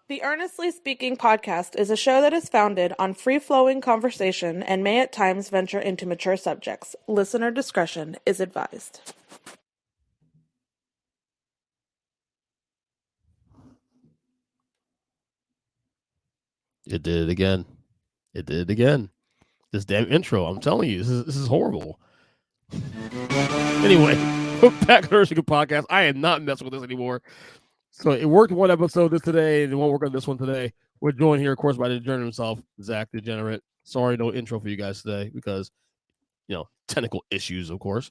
The Earnestly Speaking podcast is a show that is founded on free-flowing conversation and may at times venture into mature subjects. Listener discretion is advised. It did it again. It did it again. This damn intro. I'm telling you, this is horrible. Anyway, back to the Earnestly podcast. I am not messing with this anymore. So it worked one episode this today, and it won't work on this one today. We're joined here, of course, by the Degenerate himself, Zack The Degenerate. Sorry, no intro for you guys today because, technical issues, of course.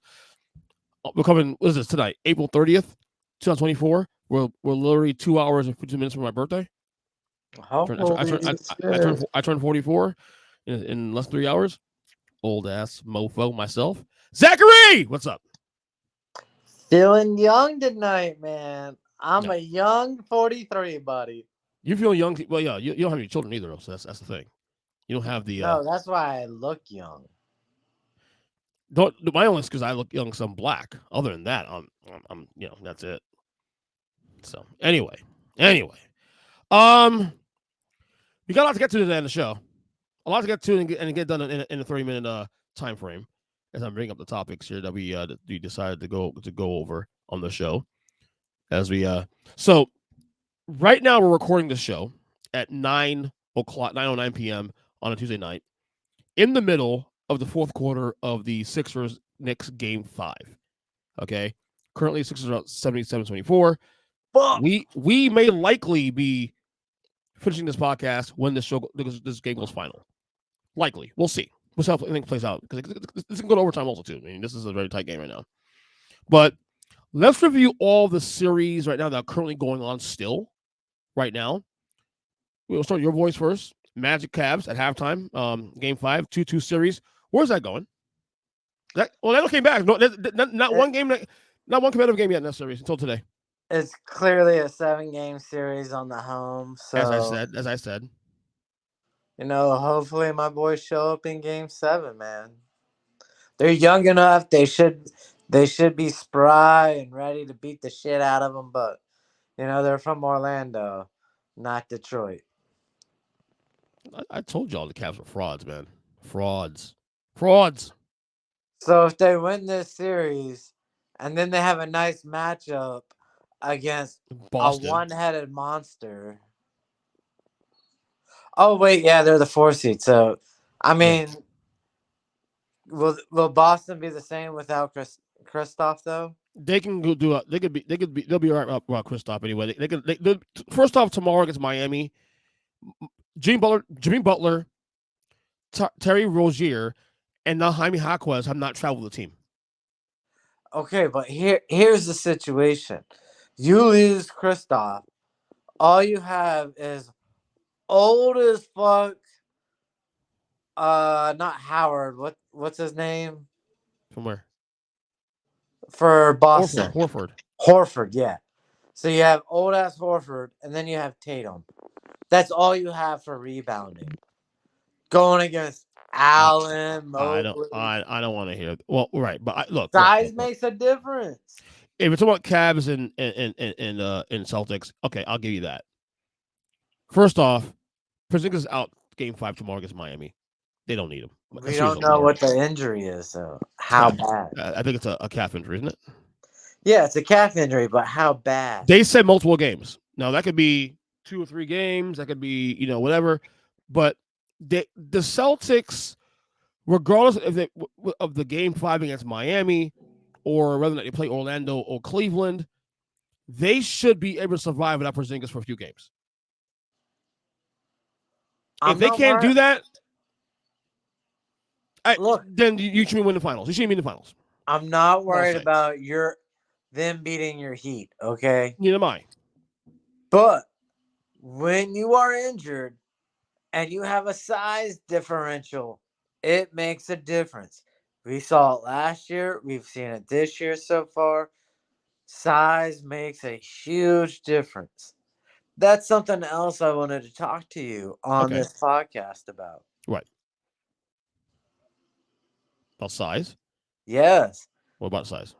We're coming, what is this, tonight? April 30th, 2024. We're literally 2 hours and 52 minutes from my birthday. I turned 44 in less than 3 hours. Old ass mofo myself. Zachary, what's up? Feeling young tonight, man. I'm a young 43, buddy. You feel young? Well, yeah. You don't have any children either, so that's the thing. You don't have the. No, that's why I look young. My only excuse I look young because I'm black. Other than that, I'm that's it. So anyway, we got a lot to get to today in the show. A lot to get to and get done in a 30-minute time frame. As I'm bringing up the topics here that we decided to go over on the show. As we so right now we're recording the show at 9:09 p.m. on a Tuesday night, in the middle of the fourth quarter of the Sixers-Knicks Game 5. Okay, currently Sixers are out 77-24. We may likely be finishing this podcast when this game goes final. Likely, we'll see. We'll see how everything plays out because this can go to overtime also too. I mean, this is a very tight game right now. But let's review all the series right now that are currently going on still. Right now, we'll start your boys first. Magic Cavs at halftime, Game 5, 2-2 series. Where's that going? They came back. No, not one game. Not one competitive game yet in that series until today. It's clearly a 7-game series on the home. So as I said, hopefully my boys show up in Game 7, man. They're young enough. They should be spry and ready to beat the shit out of them. But they're from Orlando, not Detroit. I told y'all the Cavs were frauds, man. Frauds. So if they win this series, and then they have a nice matchup against Boston, a one-headed monster. Oh wait, yeah, they're the 4 seed. So, I mean, will Boston be the same without Kristaps though? They can go do. They'll be all right about Kristaps anyway. They first off tomorrow against Miami. Jimmy Butler, Terry Rozier, and now Jaime Jaquez have not traveled with the team. Okay, but here's the situation. You lose Kristaps. All you have is old as fuck. Not Howard. What's his name? From where? For Boston. Horford, yeah. So you have old ass Horford, and then you have Tatum. That's all you have for rebounding. Going against Allen, Mobley. I don't want to hear. Well, right, but look, size makes a difference. If it's about Cavs and Celtics, okay, I'll give you that. First off, Porzingis is out Game 5 tomorrow against Miami. They don't need him. We don't know what the injury is, so how bad? I think it's a calf injury, isn't it? Yeah, it's a calf injury, but how bad? They said multiple games. Now that could be 2 or 3 games. That could be whatever. But the Celtics, regardless of the Game 5 against Miami, or whether or not they play Orlando or Cleveland, they should be able to survive without Porzingis for a few games. If they can't do that, then you should win the finals. You shouldn't be in the finals. I'm not worried about them beating your Heat, okay? Neither am I. But when you are injured and you have a size differential, it makes a difference. We saw it last year. We've seen it this year so far. Size makes a huge difference. That's something else I wanted to talk to you on this podcast about. Right. About size? Yes. What about size?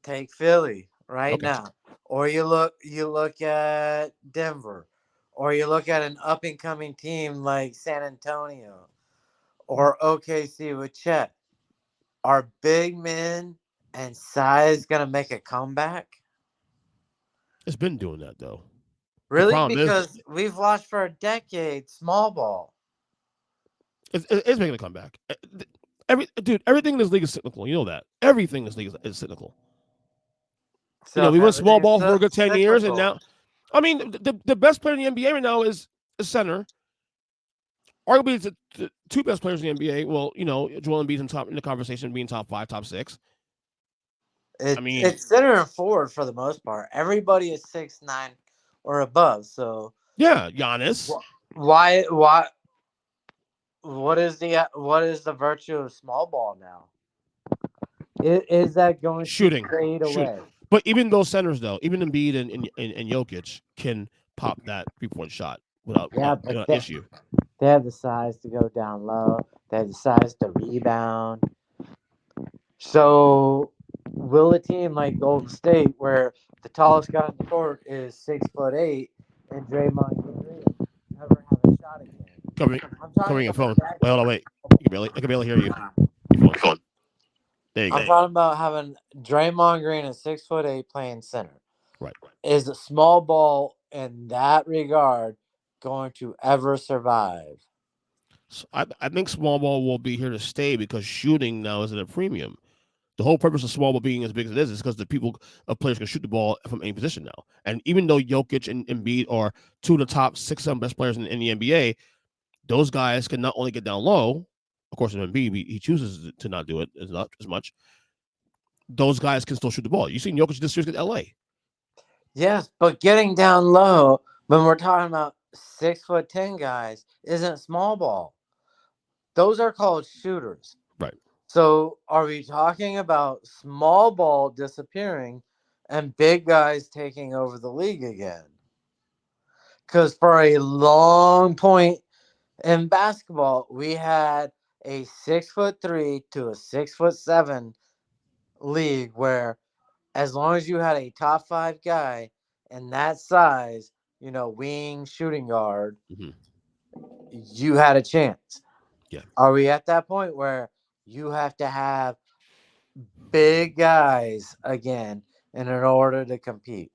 Take Philly right now. or you look at Denver, or you look at an up and coming team like San Antonio or OKC with Chet. Are big men and size gonna make a comeback? It's been doing that though. The Really? problem is Because we've watched for a decade small ball. it's making a comeback. Everything in this league is cyclical. You know that. Everything in this league is cyclical. So if We went small everything's ball for a good 10 years, and cyclical, now, I mean, the best player in the NBA right now is center. Arguably, it's the two best players in the NBA. Well, Joel Embiid's in the conversation, being top 5, top 6. I mean, it's center and forward for the most part. Everybody is 6'9" or above. So yeah, Giannis why what is the virtue of small ball now? Is that going to shooting, fade away? But even those centers, though, even Embiid and Jokic can pop that 3-point shot without Yeah, but issue. they have the size to go down low. They have the size to rebound. So, will a team like Golden State, where the tallest guy on the court is 6'8", and Draymond Green ever have a shot again? I'm Covering talking your about phone. Wait, hold on, wait. I can barely hear you. Your phone. There you I'm go. talking about having Draymond Green at 6'8" playing center. Right. Is a small ball in that regard going to ever survive? So I think small ball will be here to stay because shooting now is at a premium. The whole purpose of small ball being as big as it is because players can shoot the ball from any position now. And even though Jokic and Embiid are two of the top 6, 7 best players in the NBA, those guys can not only get down low, of course, in Embiid, he chooses to not do it as much. Those guys can still shoot the ball. You seen Jokic this year at LA. Yes, but getting down low when we're talking about 6'10" guys isn't small ball. Those are called shooters. Right. So are we talking about small ball disappearing and big guys taking over the league again? Because for a long point in basketball, we had a 6'3" to a 6'7" league where as long as you had a top 5 guy and that size, wing shooting guard, you had a chance. Yeah. Are we at that point where you have to have big guys again in order to compete?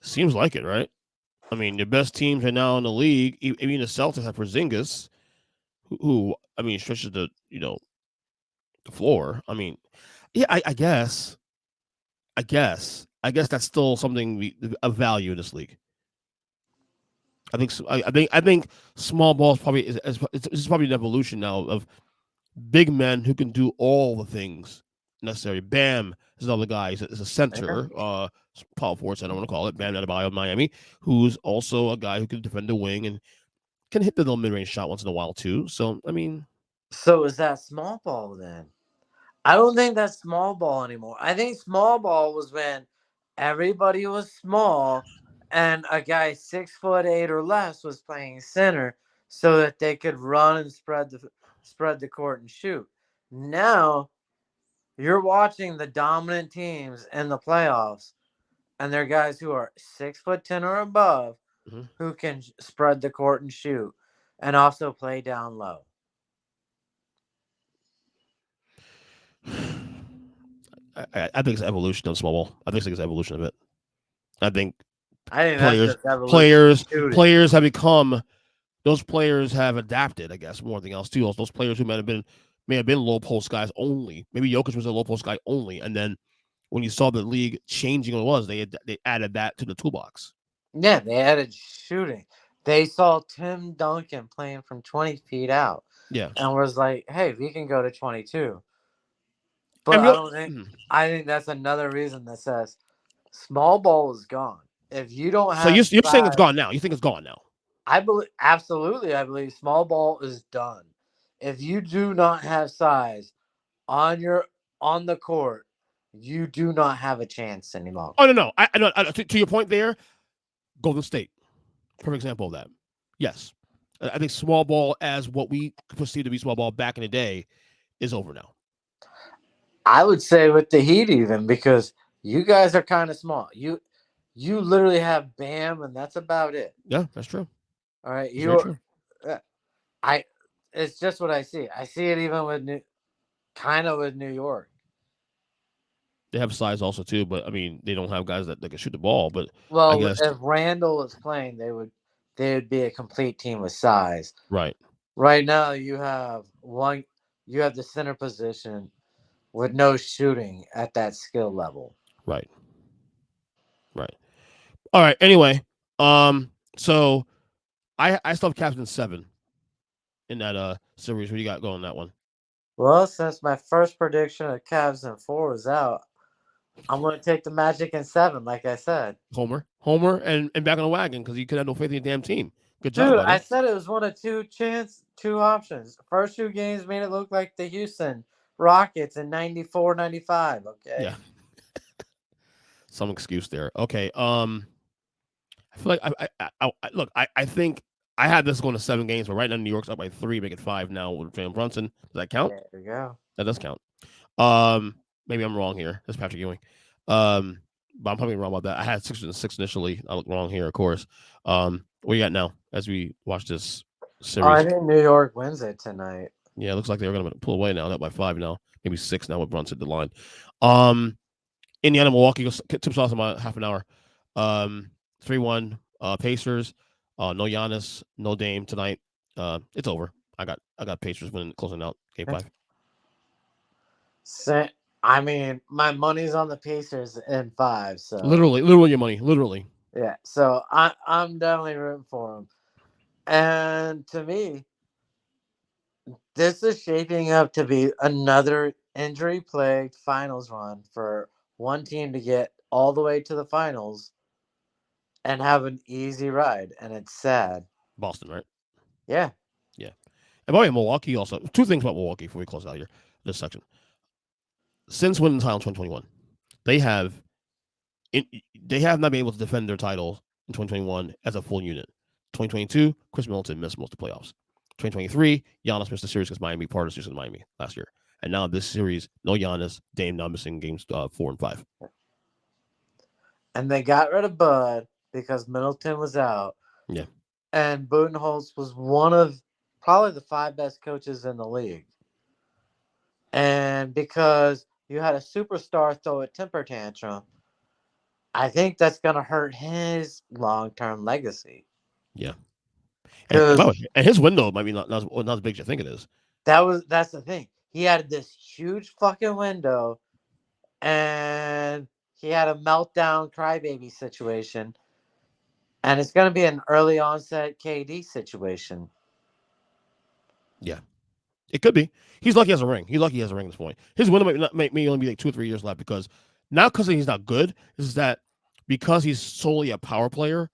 Seems like it, right? I mean, the best teams right now in the league, even the Celtics have Porzingis, who I mean stretches the floor. I mean, yeah, I guess that's still something of value in this league. I think small ball is probably is probably an evolution now of big men who can do all the things necessary. Bam is another guy. He's a center, power forward center, I want to call it. Bam Adebayo of Miami, who's also a guy who can defend the wing and can hit the little mid-range shot once in a while too. So I mean, So is that small ball then? I don't think that's small ball anymore. I think small ball was when everybody was small and a guy 6'8" or less was playing center so that they could run and spread the court and shoot. Now you're watching the dominant teams in the playoffs, and they're guys who are 6'10" or above who can spread the court and shoot and also play down low. I think it's evolution of small ball. I think it's evolution of it. I think That's just evolution. players have become those players have adapted. I guess more than else too. Those players who may have been low post guys only. Maybe Jokic was a low post guy only, and then when you saw the league changing, what it was they added that to the toolbox. Yeah, they added shooting. They saw Tim Duncan playing from 20 feet out. Yeah, and was like, "Hey, we can go to 22." But I think that's another reason that says small ball is gone. If you don't So have you're saying it's size, gone now? You think it's gone now? I believe small ball is done. If you do not have size on the court, you do not have a chance anymore. Oh no, I know. To your point there, Golden State, for example of that. Yes, I think small ball as what we perceive to be small ball back in the day is over now. I would say with the Heat even because You guys are kind of small. You literally have Bam, and that's about it. Yeah, that's true. All right, It's very true. I. It's just what I see. I see it even with New York. They have size also too, but I mean, they don't have guys that can shoot the ball. But I Well, guess if Randall was playing, they would be a complete team with size. right. Right now, you have the center position with no shooting at that skill level. Right. All right. Anyway, so I still have Cavs in 7 in that series. What do you got going on that one? Well, since my first prediction of Cavs in 4 is out, I'm going to take the Magic in 7, like I said. Homer, and back on the wagon because you could have no faith in your damn team. Good job, Dude, buddy. I said it was one of two options. First 2 games made it look like the Houston Rockets in 94, 95, okay? Yeah. Some excuse there. Okay. I feel like look. I think I had this going to 7 games, but right now New York's up by 3, make it 5 now with Jalen Brunson. Does that count? There you go. That does count. Maybe I'm wrong here. That's Patrick Ewing. But I'm probably wrong about that. I had 6 initially. I look wrong here, of course. What you got now as we watch this series? I think New York wins it tonight. Yeah, it looks like they're going to pull away now. Up by 5 now, maybe 6 now with Brunson at the line. Indiana, Milwaukee tips off in about half an hour. 3-1. Pacers. No Giannis, no Dame tonight. It's over. I got Pacers winning, closing out game 5. I mean, my money's on the Pacers in 5. So literally your money, literally. Yeah, so I'm definitely rooting for them. And to me, this is shaping up to be another injury-plagued finals run for one team to get all the way to the finals and have an easy ride, and it's sad. Boston, right? Yeah. And by the way, Milwaukee also. 2 things about Milwaukee before we close out here this section. Since winning the title in 2021, they have not been able to defend their title in 2021 as a full unit. 2022, Chris Middleton missed most of the playoffs. 2023, Giannis missed the series because Miami, part of the series in Miami last year. And now this series, no Giannis, Dame now missing games 4 and 5. And they got rid of Bud because Middleton was out. Yeah. And Budenholzer was one of probably the 5 best coaches in the league. And because you had a superstar throw a temper tantrum, I think that's going to hurt his long-term legacy. Yeah. And his window might be not as big as you think it is. That's the thing. He had this huge fucking window, and he had a meltdown crybaby situation, and it's going to be an early onset KD situation. Yeah, it could be. He's lucky he has a ring. He's lucky he has a ring at this point. His window may only be like 2 or 3 years left because not because he's not good. This is that because he's solely a power player,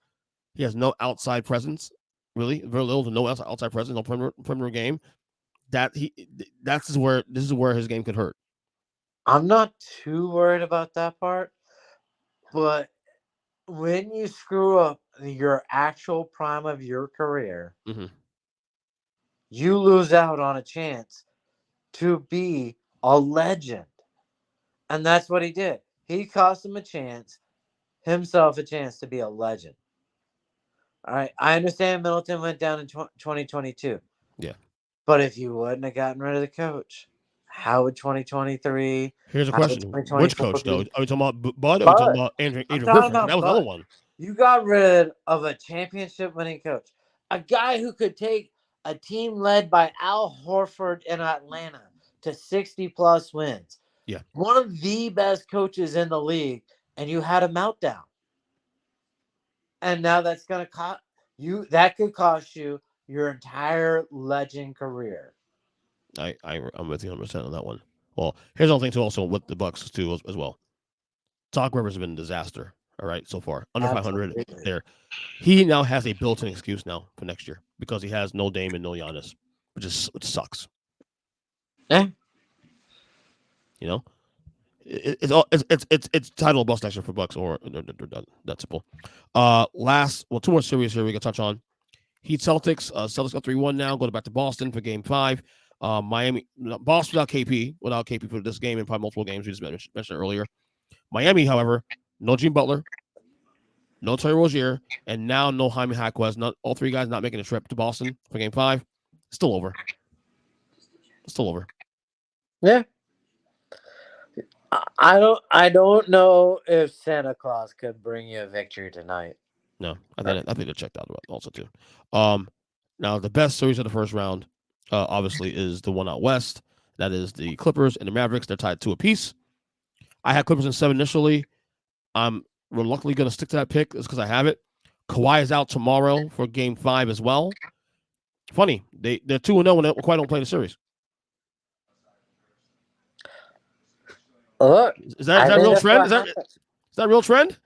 he has no outside presence. Really, very little to no outside presence, no perimeter game. This is where his game could hurt. I'm not too worried about that part, but when you screw up your actual prime of your career, you lose out on a chance to be a legend. And that's what he did. He cost himself a chance to be a legend. All right. I understand Middleton went down in 2022. Yeah. But if you wouldn't have gotten rid of the coach, how would 2023? Here's a question. Which coach, though? Are we talking about Bud or are we talking about Adrian Griffin? That was another one. You got rid of a championship-winning coach. A guy who could take a team led by Al Horford in Atlanta to 60-plus wins. Yeah. One of the best coaches in the league, and you had a meltdown. And now that's going to cost you. That could cost you your entire legend career. I'm with you 100% on that one. Well, here's the other thing too. Also with the Bucks too as well. Doc Rivers has been a disaster. All right, so far under 500 there. He now has a built-in excuse now for next year because he has no Dame and no Giannis, which sucks. Yeah. You know, it's title bust next year for Bucks or they're done. That's simple. 2 more series here we can touch on. Heat Celtics. Celtics got 3-1 now. Going back to Boston for Game 5. Boston without KP for this game and probably multiple games we just mentioned earlier. Miami, however, no Gene Butler, no Terry Rozier, and now no Jaime Jaquez. Not all three guys not making a trip to Boston for Game 5. Still over. Still over. Yeah. I don't know if Santa Claus could bring you a victory tonight. No, I think they checked out also too. Now the best series of the first round, obviously, is the one out west. That is the Clippers and the Mavericks. They're tied 2 apiece. I had Clippers in 7 initially. I'm reluctantly going to stick to that pick just because I have it. Kawhi is out tomorrow for Game 5 as well. Funny, they're 2-0 when Kawhi don't play the series. Look, Is that a real trend? Is that a real trend?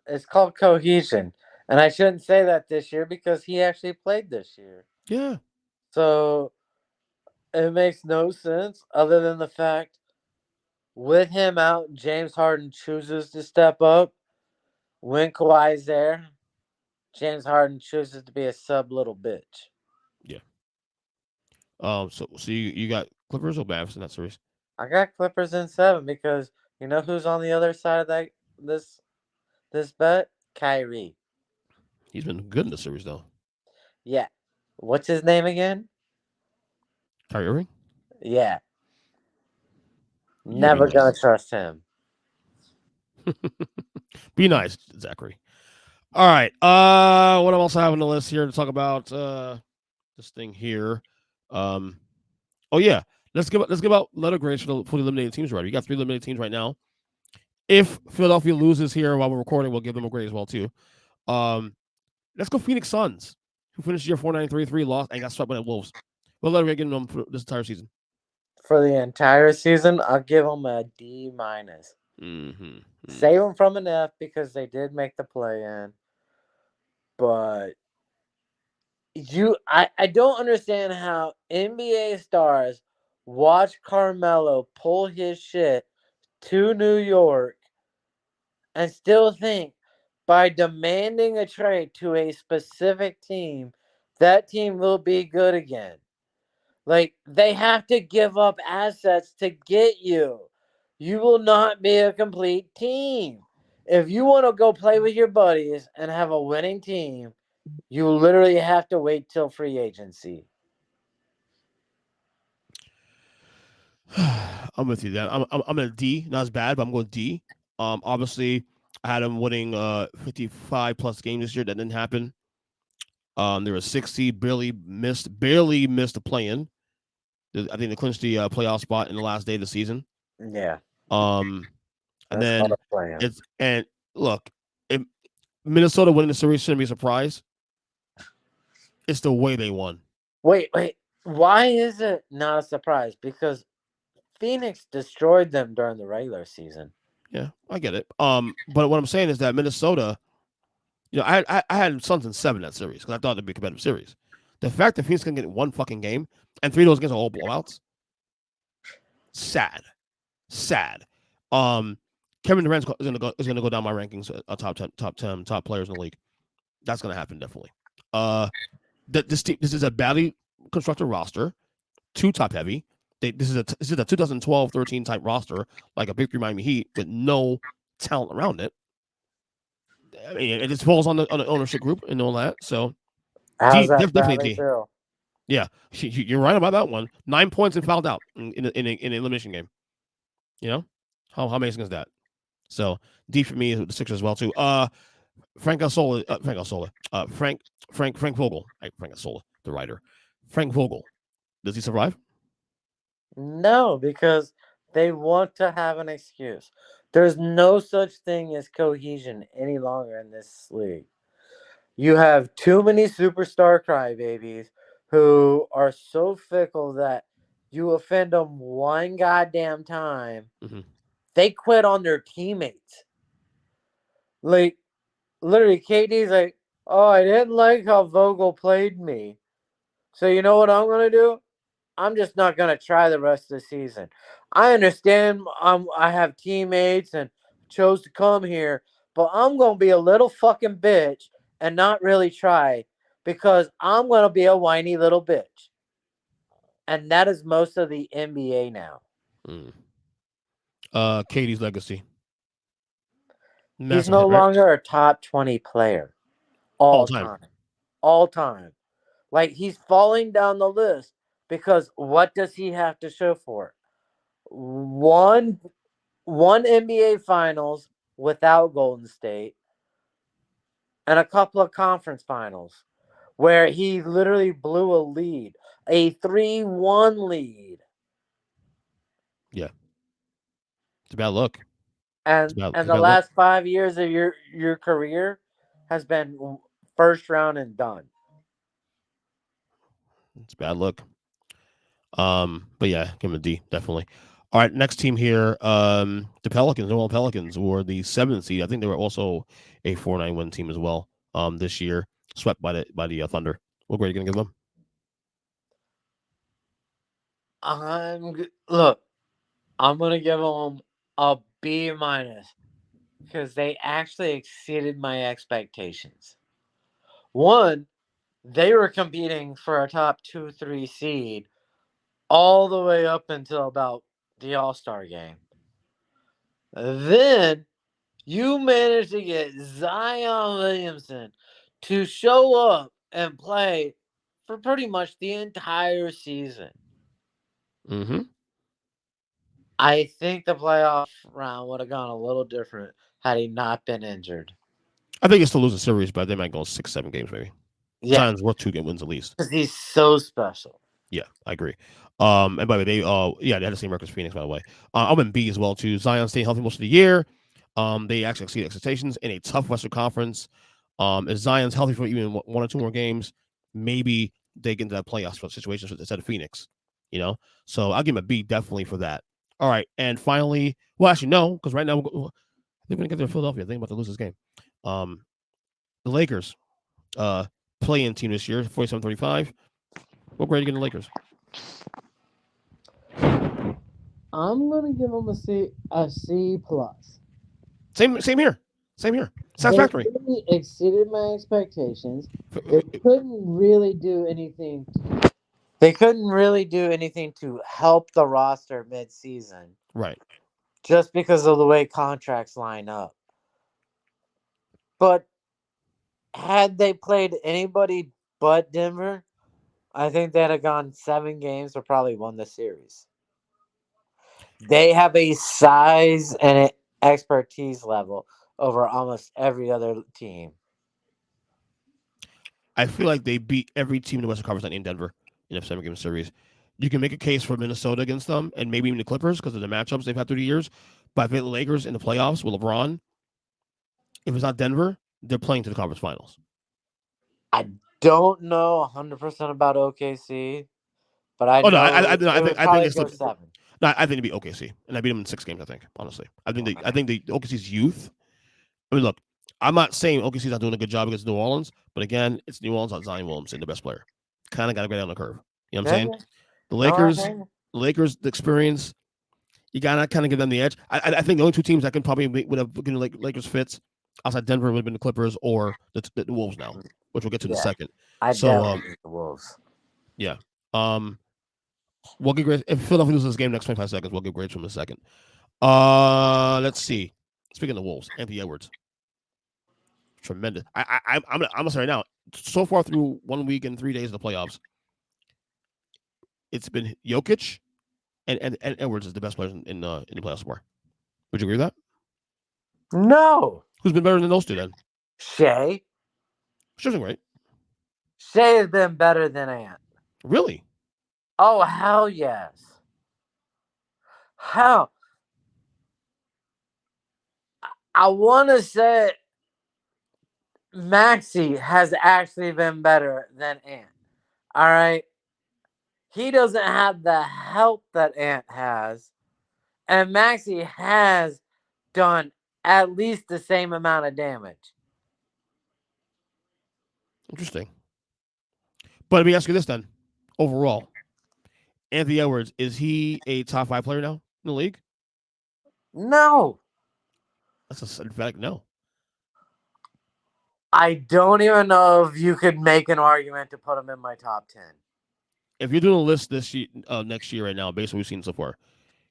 It's called cohesion. And I shouldn't say that this year because he actually played this year. Yeah. So it makes no sense other than the fact with him out, James Harden chooses to step up. When Kawhi's there, James Harden chooses to be a sub little bitch. Yeah. So you got Clippers or Mavs in that series? I got Clippers in 7 because you know who's on the other side of that this bet? Kyrie. He's been good in the series though. Yeah. What's his name again? Kyrie Irving? Yeah. Never gonna trust him. Be nice, Zachary. All right. What else I have on the list here to talk about? This thing here. Oh yeah. Let's give out letter grades for the eliminated teams right. You got 3 eliminated teams right now. If Philadelphia loses here while we're recording, we'll give them a grade as well too. Let's go Phoenix Suns, who finished the year 4-9-3-3, lost and got swept by the Wolves. What letter grade giving them for this entire season? For the entire season, I'll give them a D-. Save them from an F because they did make the play-in. But I don't understand how NBA stars watch Carmelo pull his shit to New York and still think by demanding a trade to a specific team, that team will be good again. Like, they have to give up assets to get you. You will not be a complete team. If you want to go play with your buddies and have a winning team, you literally have to wait till free agency. I'm with you. Then I'm at a D. Not as bad, but I'm going D. Obviously, I had them winning 55 plus games this year. That didn't happen. They were 60, barely missed a play-in. I think they clinched the playoff spot in the last day of the season. Yeah. And then look, Minnesota winning the series shouldn't be a surprise. It's the way they won. Wait. Why is it not a surprise? Because Phoenix destroyed them during the regular season. Yeah, I get it. But what I'm saying is that Minnesota, I had Suns in 7 that series because I thought it'd be a competitive series. The fact that Phoenix can get 1 fucking game and 3 of those games are all blowouts, sad. Kevin Durant is gonna go down my rankings, top 10 top players in the league. That's gonna happen definitely. This is a badly constructed roster, too top heavy. This is a 2012-13 type roster, like a Big 3 Miami Heat, with no talent around it. I mean, it just falls on the ownership group and all that. So, definitely D. Yeah, you're right about that one. 9 points and fouled out in an elimination game. You know, how amazing is that? So D for me is the Sixers as well too. Frank Vogel. Frank Asola, the writer. Frank Vogel. Does he survive? No, because they want to have an excuse. There's no such thing as cohesion any longer in this league. You have too many superstar crybabies who are so fickle that you offend them one goddamn time. Mm-hmm. They quit on their teammates. Like, literally, KD's like, oh, I didn't like how Vogel played me. So you know what I'm going to do? I'm just not going to try the rest of the season. I understand I have teammates and chose to come here, but I'm going to be a little fucking bitch and not really try because I'm going to be a whiny little bitch. And that is most of the NBA now. Katie's legacy. He's Massive no hit, right? longer a top 20 player All all time. time. All time. Like he's falling down the list because what does he have to show for it? One NBA finals without Golden State and a couple of conference finals where he literally blew a lead, a 3-1 lead. Yeah. It's a bad look. And It's a the bad look. last 5 years of your career has been first round and done. It's a bad look. But yeah, give him a D, definitely. All right, next team here, the Pelicans, New Orleans Pelicans were the 7th seed. I think they were also a 4-9 win team as well. This year, swept by the Thunder. What grade are you gonna give them? Look, I'm gonna give them a B minus because they actually exceeded my expectations. One, they were competing for a top 2-3 seed all the way up until about the All-Star game. Then you managed to get Zion Williamson to show up and play for pretty much the entire season. Mm-hmm. I think the playoff round would have gone a little different had he not been injured. I think it's still lose a series, but they might go 6-7 games maybe. Yeah, Zion's worth 2 game wins at least. because he's so special. Yeah, I agree. And by the way, they had the same record as Phoenix, by the way. I'm in B as well too. Zion staying healthy most of the year. They actually exceeded expectations in a tough Western Conference. If Zion's healthy for even 1 or 2 more games, maybe they get into that playoff situation instead of Phoenix. You know, so I'll give him a B definitely for that. All right, and finally, well, actually no, because right now I think we're gonna get to Philadelphia. I think about to lose this game. The Lakers, play-in team this year, 47-35. What grade are you giving the Lakers? I'm gonna give him a C plus. Same here. They Satisfactory. really exceeded my expectations. They couldn't really do anything. They couldn't really do anything to help the roster mid-season, Right. just because of the way contracts line up. But had they played anybody but Denver, I think they'd have gone 7 games or probably won the series. They have a size and expertise level over almost every other team. I feel like they beat every team in the Western Conference in Denver in a 7 game series. You can make a case for Minnesota against them and maybe even the Clippers because of the matchups they've had through the years. But I think the Lakers in the playoffs with LeBron, if it's not Denver, they're playing to the conference finals. I don't know 100% about OKC, but I Oh no, know I it would think probably they go still. 7. No, I think it'd be OKC, and I beat them in 6 games. I think honestly, I think the OKC's youth. I mean, look, I'm not saying OKC's not doing a good job against New Orleans, but again, it's New Orleans on Zion Williamson, the best player. Kind of got to go down the curve. You know what I'm saying? The No, I Lakers, hear you. the experience. You gotta kind of give them the edge. I think the only 2 teams that can probably would have given Lakers fits outside Denver would have been the Clippers or the Wolves now, which we'll get to in a Yeah, second. I So definitely think the Wolves. yeah, we'll give grades if Philadelphia loses this game next 25 seconds. We'll give grades from a second. Let's see. Speaking of the Wolves, Anthony Edwards, tremendous. I'm gonna say right now. So far through 1 week and 3 days of the playoffs, it's been Jokic and Edwards is the best player in the playoffs so far. Would you agree with that? No. Who's been better than those 2 then? Shea. Shooting right? Shea has been better than Ant. Really? Oh, hell yes. How? I want to say Maxi has actually been better than Ant. All right. He doesn't have the help that Ant has. And Maxi has done at least the same amount of damage. Interesting. But let me ask you this then. Overall, Anthony Edwards, is he a top 5 player now in the league? No. That's a emphatic no. I don't even know if you could make an argument to put him in my top 10. If you're doing a list this year, next year right now, based on what we've seen so far,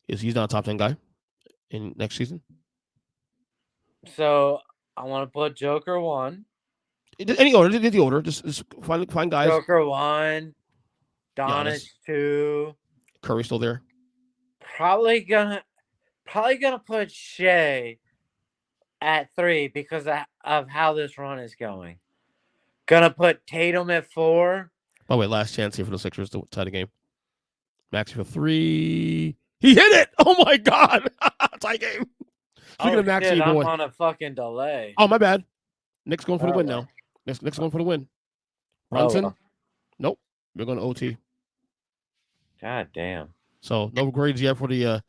is he's not a top 10 guy? in next season? So I want to put Joker 1. Any order, the order. Just find guys. Joker 1. Donis Giannis, 2. Curry still there. Probably gonna put Shea at 3 because of how this run is going. Gonna put Tatum at 4. By the way, last chance here for the Sixers to tie the game. Maxey for 3. He hit it! Oh my god! Tie game. Speaking of Maxey, shit, boy. I'm on a fucking delay. Oh, my bad. Nick's going for the win now. Nick's going for the win. Brunson? Nope. We're going to OT. God damn. So no grades yet for the.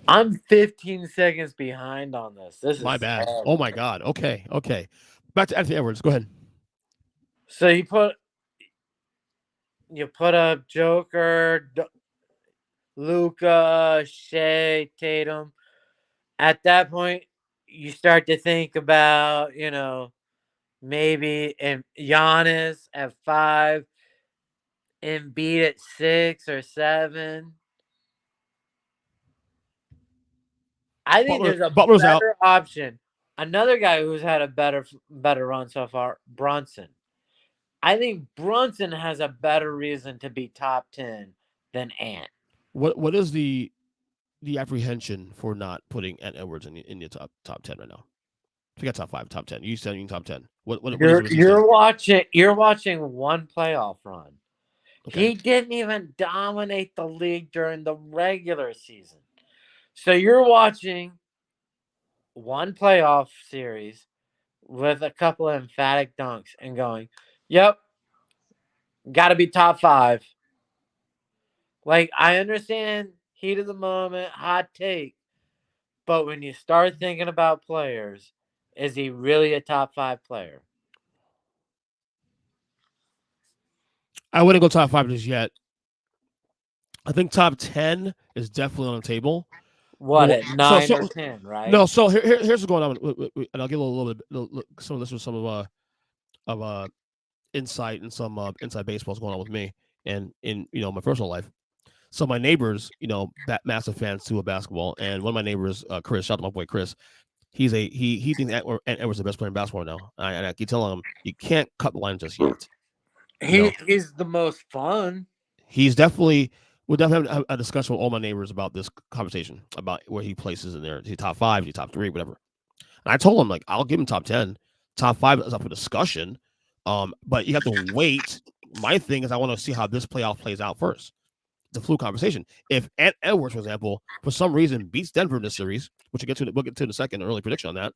I'm 15 seconds behind on this. This is my bad. terrible. Oh my god. Okay. Back to Anthony Edwards. Go ahead. So you put up Joker, Luka, Shea, Tatum. At that point, you start to think about, maybe Giannis at 5, Embiid at 6 or 7. I think there's a Butler's better out. option. Another guy who's had a better run so far, Brunson. I think Brunson has a better reason to be top 10 than Ant. What is the apprehension for not putting Ant Edwards in your top 10 right now? Forget top 5, top 10. You said you top 10. What you're watching one playoff run. Okay. He didn't even dominate the league during the regular season. So you're watching one playoff series with a couple of emphatic dunks and going, yep, got to be top 5. Like, I understand heat of the moment, hot take. But when you start thinking about players, is he really a top 5 player? I wouldn't go top 5 just yet. I think top 10 is definitely on the table. What, at 9 or 10, right? No, so here's what's going on, and I'll give a little bit some of this was some of insight and some inside baseball's going on with me and in my personal life. So my neighbors, that massive fans too of basketball, and one of my neighbors, Chris, shout out to my boy Chris. He thinks Edwards is the best player in basketball now, and I keep telling him you can't cut the line just yet. He's the most fun. He's definitely. We'll definitely have a discussion with all my neighbors about this conversation about where he places in there. Is he top 5? Is he top 3? Whatever. And I told him, like, I'll give him top 10. Top 5 is up for discussion. But you have to wait. My thing is I want to see how this playoff plays out first. It's a fluke conversation. If Ant Edwards, for example, for some reason beats Denver in this series, which we'll get to in a second, an early prediction on that,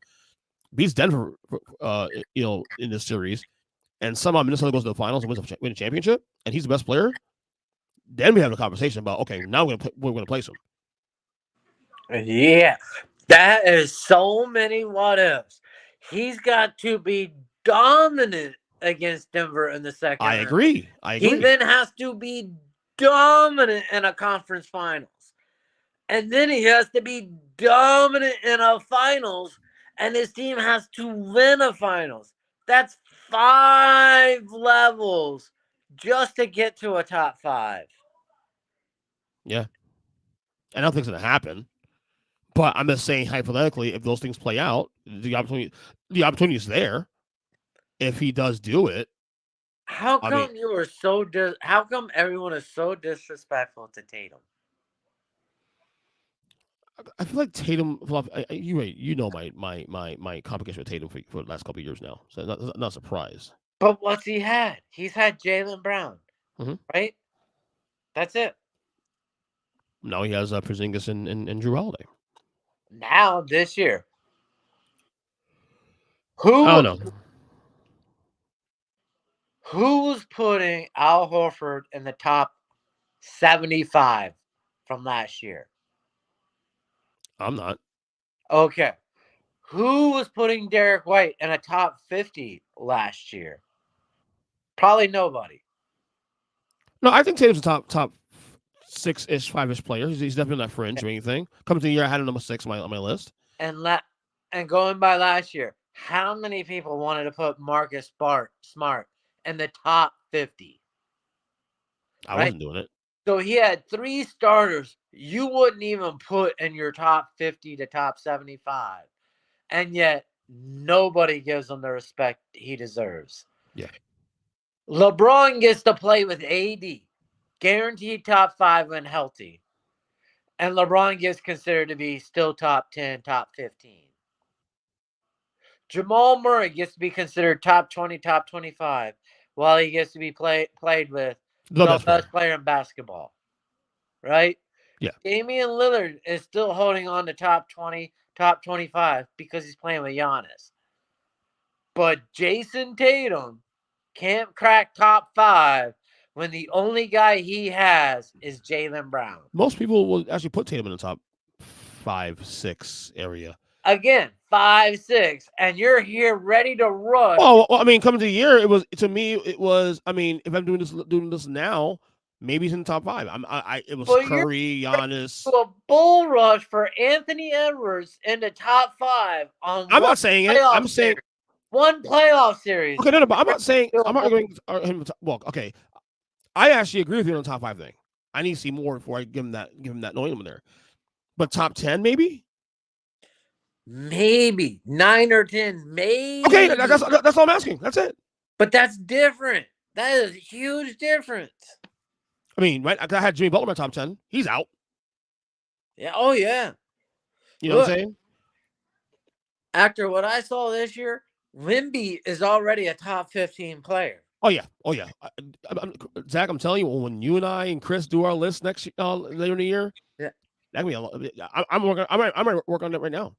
beats Denver, in this series, and somehow Minnesota goes to the finals and wins a championship, and he's the best player, then we have a conversation about, okay, now we're gonna place him. Yeah, that is so many what ifs. He's got to be dominant against Denver in the second round. I agree. He then has to be dominant in a conference finals. And then he has to be dominant in a finals, and his team has to win a finals. That's 5 levels just to get to a top 5. Yeah. I don't think it's going to happen. But I'm just saying, hypothetically, if those things play out, the opportunity is there. If he does do it. How come how come everyone is so disrespectful to Tatum? I feel like Tatum. You know my complication with Tatum for the last couple of years now, so not surprised. But what's he had? He's had Jaylen Brown, right? That's it. Now he has Porzingis and Jrue Holiday. Now this year, I don't know. Who's putting Al Horford in the top 75 from last year? I'm not. Okay. Who was putting Derek White in a top 50 last year? Probably nobody. No, I think Tatum's a top 6-ish, 5-ish player. He's definitely not fringe or anything. Coming to the year, I had him number 6 on my list. And going by last year, how many people wanted to put Marcus Smart in the top 50? I wasn't doing it. So he had 3 starters you wouldn't even put in your top 50 to top 75. And yet nobody gives him the respect he deserves. Yeah. LeBron gets to play with AD. Guaranteed top 5 when healthy. And LeBron gets considered to be still top 10, top 15. Jamal Murray gets to be considered top 20, top 25, while he gets to be played with The the best best player. player in basketball. Right? Yeah. Damian Lillard is still holding on to top 20, top 25 because he's playing with Giannis. But Jason Tatum can't crack top 5 when the only guy he has is Jaylen Brown. Most people will actually put Tatum in the top 5, 6 area. Again, 5, 6, and you're here ready to rush. Well, I mean, coming to the year, it was to me. It was. I mean, if I'm doing this now, maybe he's in the top 5. It was But Curry, Giannis. a bull rush for Anthony Edwards in the top 5 on I'm not saying it. I'm saying one playoff series. okay, no, but I'm not saying I'm not going him. Well, okay, I actually agree with you on the top 5 thing. I need to see more before I give him that knowing him there. But top 10, maybe. Maybe 9 or 10, maybe. Okay, that's all I'm asking. That's it. But that's different. That is a huge difference. I mean, right? I had Jimmy Butler in my top 10. He's out. Yeah. Oh, yeah. You know what I'm saying? After what I saw this year, Wemby is already a top 15 player. Oh yeah. Zach, I'm telling you, when you and I and Chris do our list next later in the year, yeah, that can be a lot. I'm working. I'm gonna work on it right now.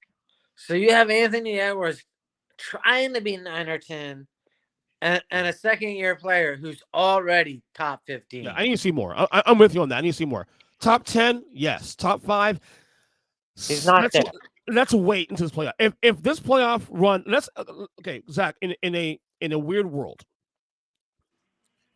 So you have Anthony Edwards trying to be 9 or 10, and a second-year player who's already top 15. Yeah, I need to see more. I'm with you on that. I need to see more. Top 10, yes. Top 5, he's not there. Let's wait until this playoff. If this playoff run, let's okay, Zach. In a weird world,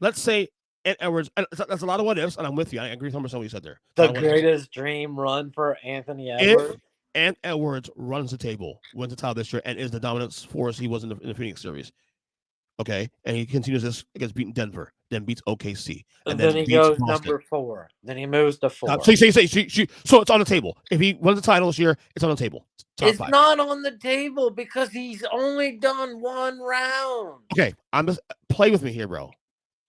let's say Edwards. That's a lot of what ifs, and I'm with you. I agree with what you said there. The greatest dream run for Anthony Edwards. If Ant Edwards runs the table, wins the title this year, and is the dominant force he was in the Phoenix series, okay, and he continues this against beating Denver, then beats OKC, and then he goes number 4. Then he moves to 4. So it's on the table. If he wins the title this year, it's on the table. It's not on the table because he's only done 1 round. Okay, I'm just play with me here, bro.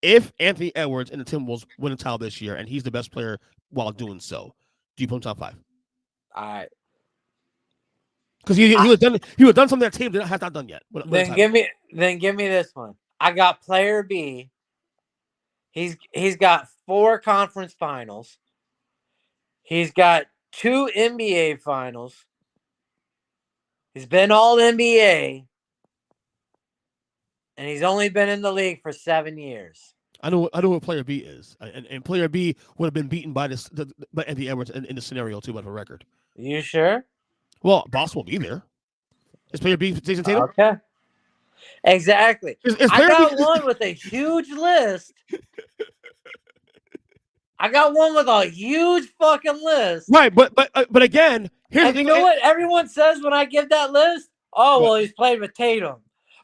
If Anthony Edwards and the Timberwolves win the title this year, and he's the best player while doing so, do you put him top 5? All right. Because he would have done something that team has not done yet. Then give me this one. I got player B. He's got 4 conference finals. He's got 2 NBA finals. He's been all NBA. And he's only been in the league for 7 years. I know what player B is. And player B would have been beaten by Anthony Edwards in the scenario too, but for record. You sure? Well, Boston will be there. Is player B Jason Tatum? Okay. Exactly. I got one with a huge list. I got one with a huge fucking list. Right, but again, here's the thing. You know what everyone says when I give that list? Oh, well, he's played with Tatum.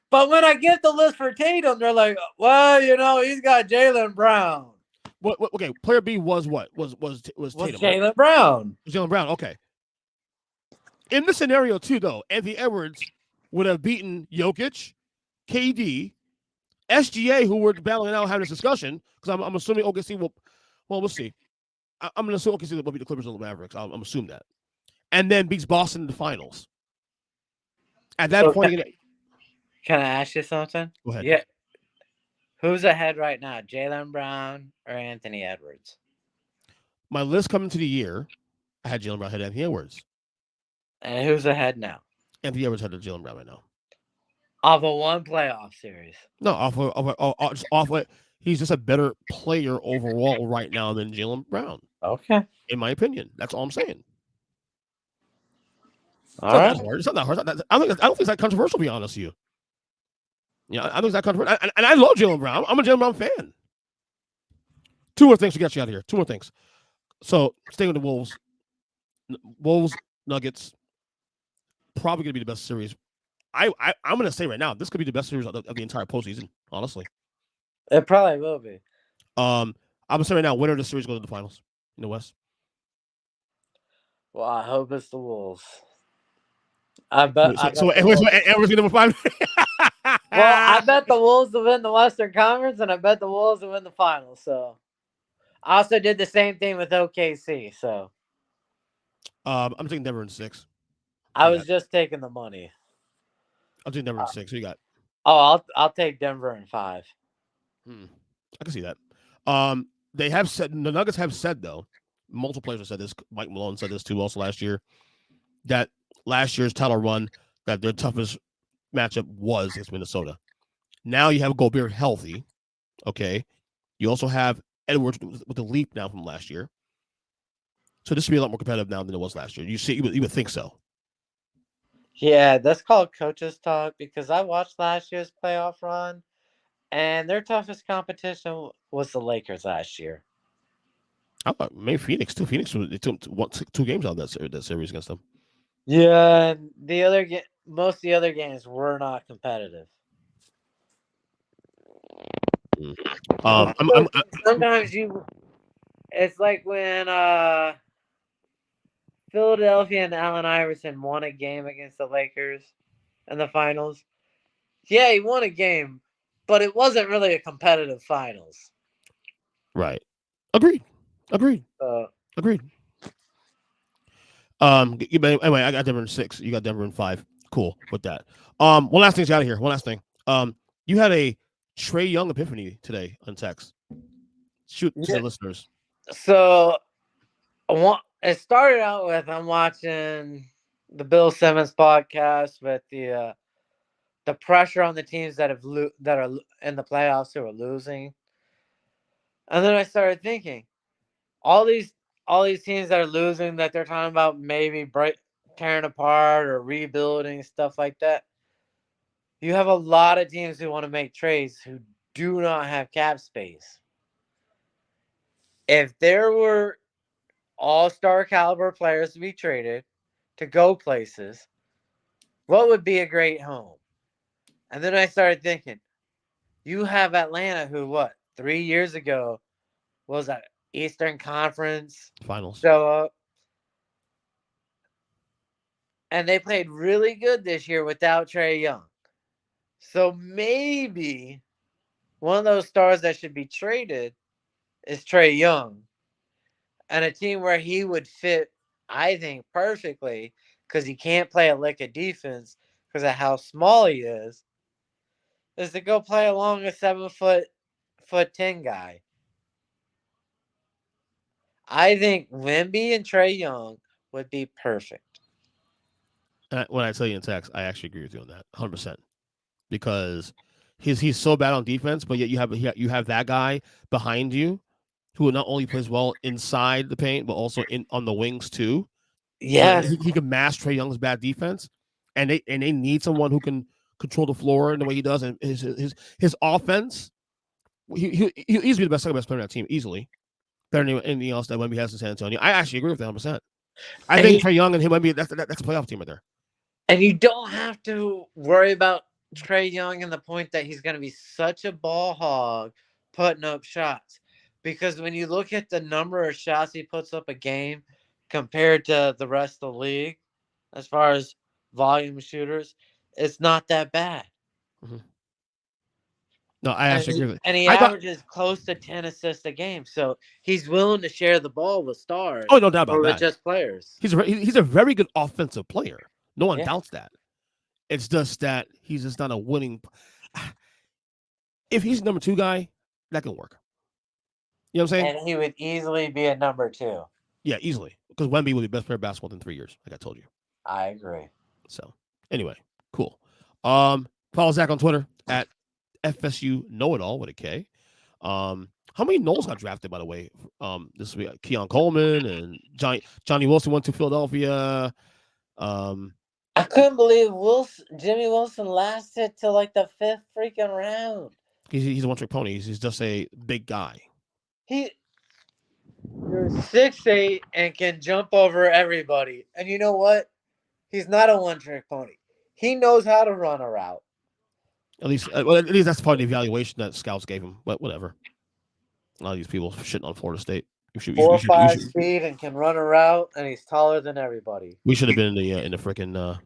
But when I give the list for Tatum, they're like, well, he's got Jaylen Brown. Okay, player B was what? Was Tatum? Jaylen Brown. Jaylen Brown, okay. In the scenario, too, though, Anthony Edwards would have beaten Jokic, KD, SGA, who we're battling out having this discussion, because I'm assuming OKC will. Well, we'll see. I'm going to assume OKC will beat the Clippers or the Mavericks. I'm assuming that. And then beats Boston in the finals. At that point, can I ask you something? Go ahead. Yeah. Who's ahead right now, Jaylen Brown or Anthony Edwards? My list coming to the year, I had Jaylen Brown ahead of Anthony Edwards. And who's ahead now? Anthony Edwards ahead of Jaylen Brown right now. Off of 1 playoff series. No, off of he's just a better player overall right now than Jaylen Brown. Okay. In my opinion. That's all I'm saying. All right. It's not that hard. I don't think it's that controversial, to be honest with you. Yeah, I think it's that controversial. And I love Jaylen Brown. I'm a Jaylen Brown fan. 2 more things to get you out of here. 2 more things. So, staying with the Wolves. Wolves, Nuggets, probably going to be the best series. I'm going to say right now, this could be the best series of the entire postseason, honestly. It probably will be. I'm gonna say right now, winner of the series goes to the finals in the West. Well, I hope it's the Wolves. I So, bet. so, I so, bet the so Wolves. Edwards number 5. Well, I bet the Wolves will win the Western Conference, and I bet the Wolves will win the finals. So I also did the same thing with OKC. So I'm taking Denver in 6. I You was got. just taking the money. I'm taking Denver in 6. Who you got? Oh, I'll take Denver in 5. I can see that. They have said the Nuggets have said though. Multiple players have said this. Mike Malone said this too. Also last year, that last year's title run, that their toughest matchup was against Minnesota. Now you have Gobert healthy. Okay. You also have Edwards with the leap now from last year. So this should be a lot more competitive now than it was last year. You would think so. Yeah, that's called coaches talk because I watched last year's playoff run, and their toughest competition was the Lakers last year. I thought maybe Phoenix too. Phoenix they took 2 games out of that series against them. Yeah, and most of the other games were not competitive. Mm. I'm Sometimes it's like when Philadelphia and Allen Iverson won a game against the Lakers in the finals. Yeah, he won a game, but it wasn't really a competitive finals. right. Agreed. Agreed. Agreed. Anyway, I got Denver in 6. You got Denver in 5. Cool with that. One last thing's out of here. One last thing. You had a Trae Young epiphany today on text. Shoot to the listeners. So it started out with I'm watching the Bill Simmons podcast with the pressure on the teams that that are in the playoffs who are losing, and then I started thinking all these teams that are losing that they're talking about maybe tearing apart or rebuilding stuff like that. You have a lot of teams who want to make trades who do not have cap space. If there were all-star caliber players to be traded to go places, what would be a great home? And then I started thinking, you have Atlanta who 3 years ago was at Eastern Conference Finals. show up. And they played really good this year without Trae Young. So maybe one of those stars that should be traded is Trae Young. And a team where he would fit, I think, perfectly because he can't play a lick of defense because of how small he is to go play along a 7'10" guy. I think Wemby and Trae Young would be perfect. When I tell you in text, I actually agree with you on that 100%. Because he's so bad on defense, but yet you have that guy behind you who not only plays well inside the paint, but also on the wings too. So Yes. he can mask Trae Young's bad defense, and they need someone who can control the floor in the way he does, and his offense. He'll easily be the best player on that team, easily better than anything else that Wemby has in San Antonio. I actually agree with that 100%. I think Trae Young and him Wemby that's a playoff team right there. And you don't have to worry about Trae Young and the point that he's going to be such a ball hog putting up shots. Because when you look at the number of shots he puts up a game compared to the rest of the league, as far as volume shooters, it's not that bad. Mm-hmm. No, I actually agree with it. And he I thought, averages close to 10 assists a game. So he's willing to share the ball with stars oh, no doubt about or with that. just players. He's a very good offensive player. No one Yeah. doubts that. It's just that he's just not a winning. If he's number 2 guy, that can work. You know what I'm saying? And he would easily be a number 2. Yeah, easily. Because Wemby will be best player of basketball in 3 years, like I told you. I agree. So anyway, cool. Follow Zach on Twitter at FSU Know It All with a K. How many Knowles got drafted, by the way? This week, Keon Coleman and Johnny Wilson went to Philadelphia. I couldn't believe Jimmy Wilson lasted till like the 5th freaking round. He's a one-trick pony. He's just a big guy. You're 6'8" and can jump over everybody. And you know what? He's not a one-trick pony. He knows how to run a route. At least that's part of the evaluation that scouts gave him. But whatever. A lot of these people shitting on Florida State. 4.5 speed and can run a route, and he's taller than everybody. We should have been in the freaking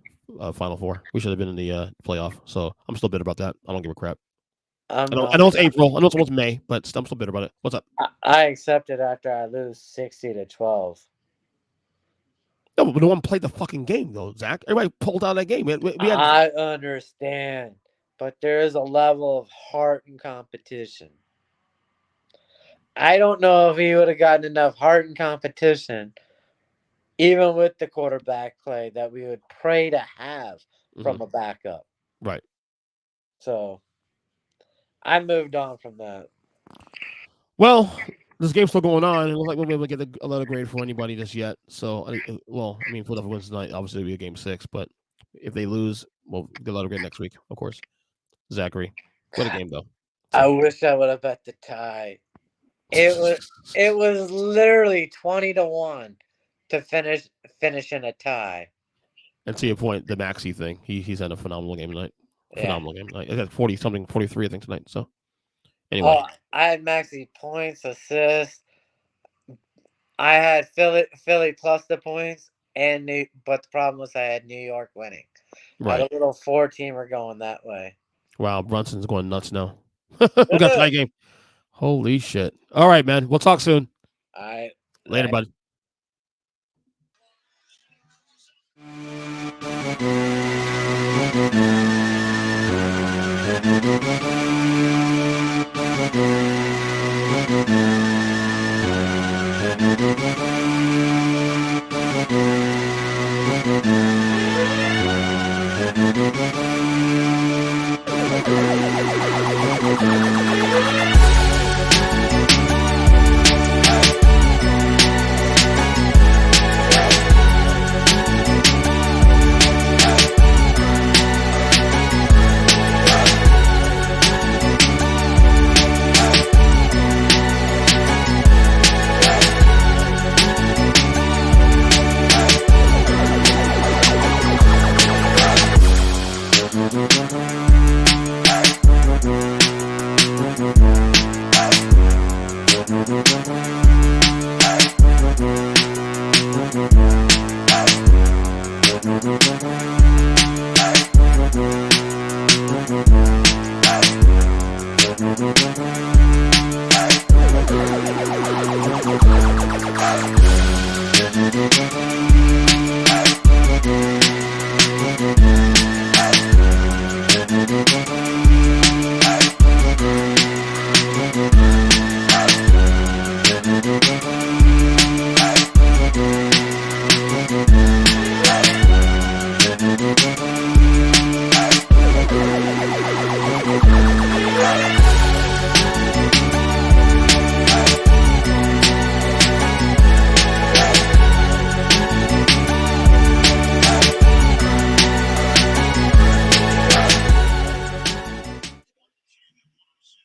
Final Four. We should have been in the playoff. So I'm still bitter about that. I don't give a crap. I know it's April. I know it's almost May, but I'm still bitter about it. What's up? I accept it after I lose 60-12. No, but no one played the fucking game though, Zach. Everybody pulled out of that game. I understand, but there is a level of heart and competition. I don't know if he would have gotten enough heart and competition, even with the quarterback play that we would pray to have from a backup. Right. So I moved on from that. Well, this game's still going on. It looks like we'll be able to get a letter grade for anybody just yet. So, Philadelphia wins tonight. Obviously, it'll be a game 6. But if they lose, we'll get a letter grade next week, of course. Zachary, what a game though. So. I wish I would have bet the tie. It was literally 20-1 to finish in a tie. And to your point, the Maxey thing, he's had a phenomenal game tonight. Phenomenal game tonight. He had 40-something, 43, I think, tonight. So anyway, I had Maxey points, assists. I had Philly plus the points, but the problem was I had New York winning. Right. I had a little 4-teamer going that way. Wow, Brunson's going nuts now. We got tie game. Holy shit. All right, man. We'll talk soon. All right. Later, bud.